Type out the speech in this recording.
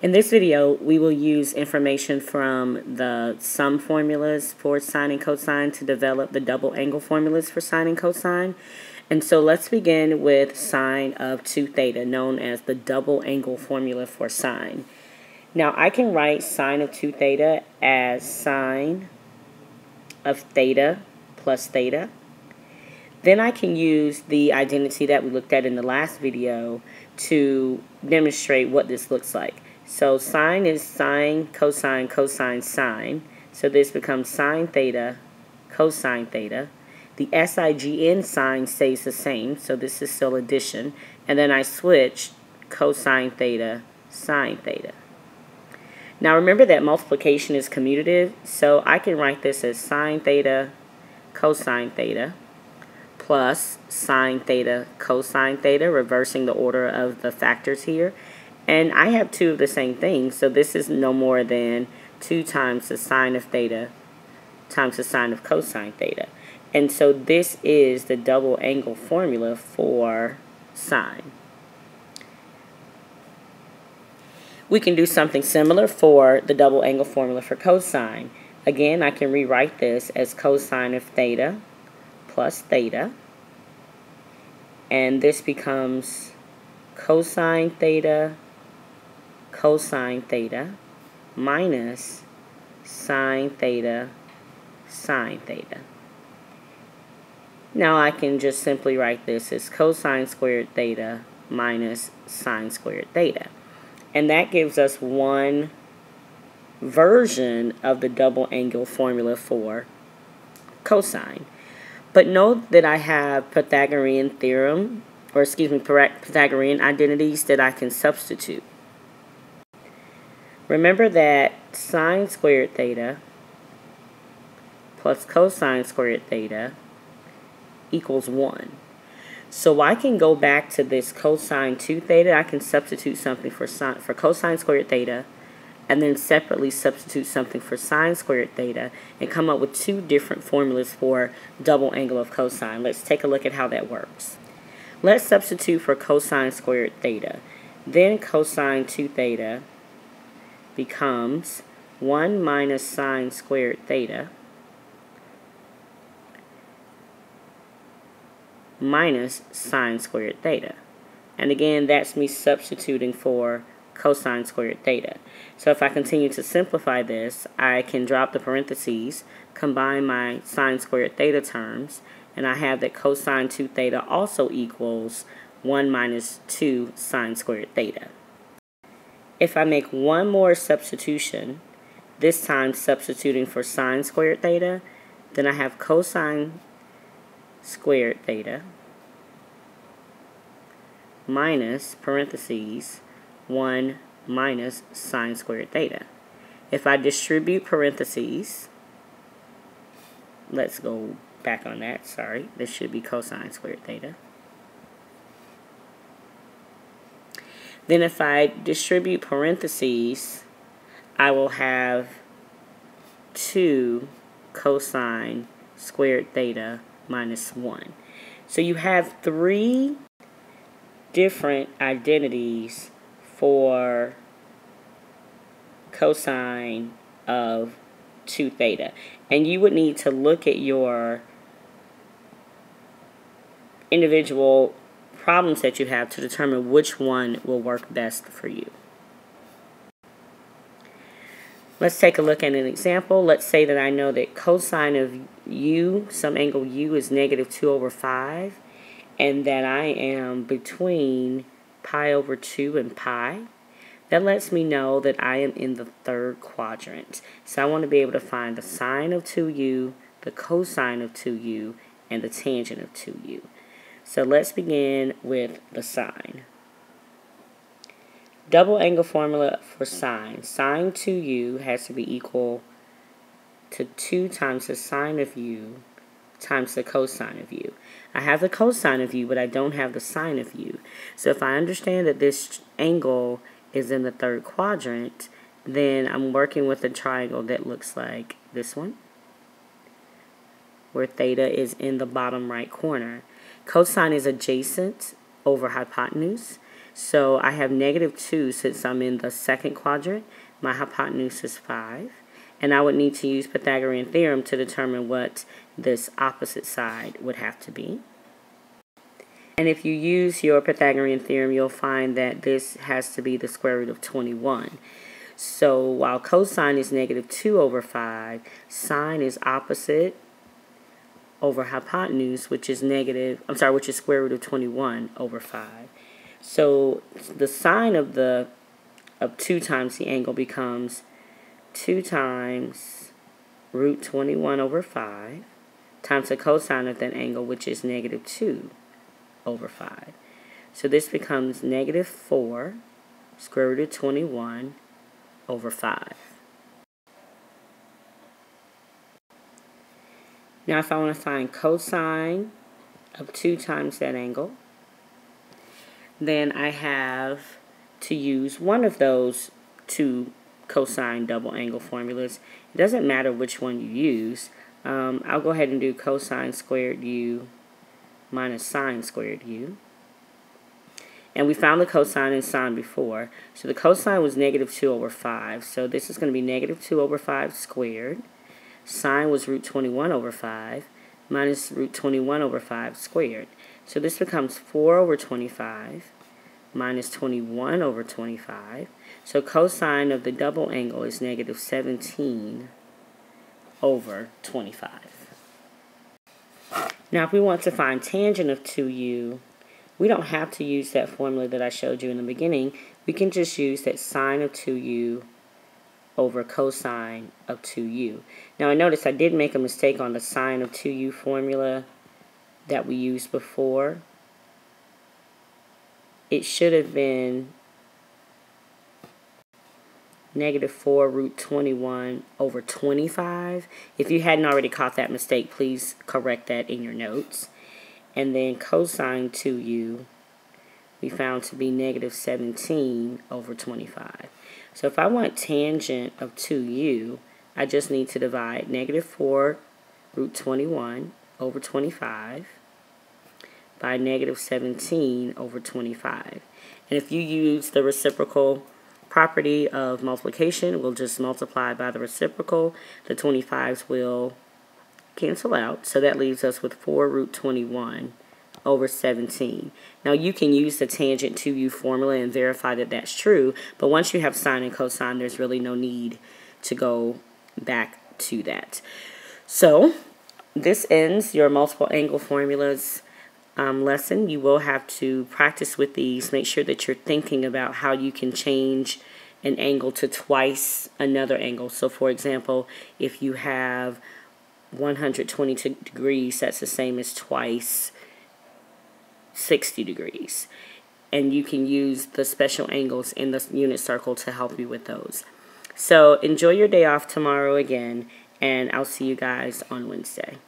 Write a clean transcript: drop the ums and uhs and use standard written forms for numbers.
In this video, we will use information from the sum formulas for sine and cosine to develop the double angle formulas for sine and cosine. And so let's begin with sine of 2 theta, known as the double angle formula for sine. Now I can write sine of 2 theta as sine of theta plus theta. Then I can use the identity that we looked at in the last video to demonstrate what this looks like. So sine is sine, cosine, cosine, sine. So this becomes sine theta, cosine theta. The SIGN sign stays the same, so this is still addition. And then I switch cosine theta, sine theta. Now remember that multiplication is commutative, so I can write this as sine theta, cosine theta, plus sine theta, cosine theta, reversing the order of the factors here. And I have two of the same thing, so this is no more than 2 times the sine of theta times the sine of cosine theta. And so this is the double angle formula for sine. We can do something similar for the double angle formula for cosine. Again, I can rewrite this as cosine of theta plus theta. And this becomes cosine theta, cosine theta, minus sine theta, sine theta. Now I can just simply write this as cosine squared theta minus sine squared theta. And that gives us one version of the double angle formula for cosine. But note that I have Pythagorean theorem, or excuse me, Pythagorean identities that I can substitute. Remember that sine squared theta plus cosine squared theta equals 1. So I can go back to this cosine 2 theta. I can substitute something for cosine squared theta, and then separately substitute something for sine squared theta, and come up with 2 different formulas for double angle of cosine. Let's take a look at how that works. Let's substitute for cosine squared theta. Then cosine 2 theta becomes 1 minus sine squared theta minus sine squared theta. And again, that's me substituting for cosine squared theta. So if I continue to simplify this, I can drop the parentheses, combine my sine squared theta terms, and I have that cosine 2 theta also equals 1 minus 2 sine squared theta. If I make one more substitution, this time substituting for sine squared theta, then I have cosine squared theta minus parentheses 1 minus sine squared theta. If I distribute parentheses, let's go back on that, sorry, this should be cosine squared theta. Then if I distribute parentheses, I will have 2 cosine squared theta minus 1. So you have 3 different identities for cosine of 2 theta. And you would need to look at your individual problems that you have to determine which one will work best for you. Let's take a look at an example. Let's say that I know that cosine of u, some angle u, is negative 2 over 5, and that I am between pi over 2 and pi. That lets me know that I am in the 3rd quadrant. So I want to be able to find the sine of 2u, the cosine of 2u, and the tangent of 2u. So let's begin with the sine. Double angle formula for sine. Sine 2u has to be equal to 2 times the sine of u times the cosine of u. I have the cosine of u, but I don't have the sine of u. So if I understand that this angle is in the 3rd quadrant, then I'm working with a triangle that looks like this one, where theta is in the bottom right corner. Cosine is adjacent over hypotenuse. So I have negative 2 since I'm in the second quadrant. My hypotenuse is 5. And I would need to use Pythagorean theorem to determine what this opposite side would have to be. And if you use your Pythagorean theorem, you'll find that this has to be the square root of 21. So while cosine is negative 2 over 5, sine is opposite over hypotenuse, which is square root of 21 over 5. So the sine of 2 times the angle becomes 2 times root 21 over 5 times the cosine of that angle, which is negative 2 over 5. So this becomes negative 4 square root of 21 over 5. Now if I want to find cosine of 2 times that angle, then I have to use one of those 2 cosine double angle formulas. It doesn't matter which one you use. I'll go ahead and do cosine squared u minus sine squared u. And we found the cosine and sine before. So the cosine was negative 2 over 5. So this is going to be negative 2 over 5 squared. Sine was root 21 over 5 minus root 21 over 5 squared. So this becomes 4 over 25 minus 21 over 25. So cosine of the double angle is negative 17 over 25. Now if we want to find tangent of 2u, we don't have to use that formula that I showed you in the beginning. We can just use that sine of 2u over cosine of 2u. Now I noticed I did make a mistake on the sine of 2u formula that we used before. It should have been negative 4 root 21 over 25. If you hadn't already caught that mistake, please correct that in your notes. And then cosine 2u we found to be negative 17 over 25. So if I want tangent of 2u, I just need to divide negative 4 root 21 over 25 by negative 17 over 25. And if you use the reciprocal property of multiplication, we'll just multiply by the reciprocal. The 25s will cancel out, so that leaves us with 4 root 21 over 17. Now you can use the tangent 2u formula and verify that that's true, but once you have sine and cosine, there's really no need to go back to that. So this ends your multiple angle formulas lesson. You will have to practice with these. Make sure that you're thinking about how you can change an angle to twice another angle. So for example, if you have 122 degrees, that's the same as twice 60 degrees. And you can use the special angles in the unit circle to help you with those. So enjoy your day off tomorrow again, and I'll see you guys on Wednesday.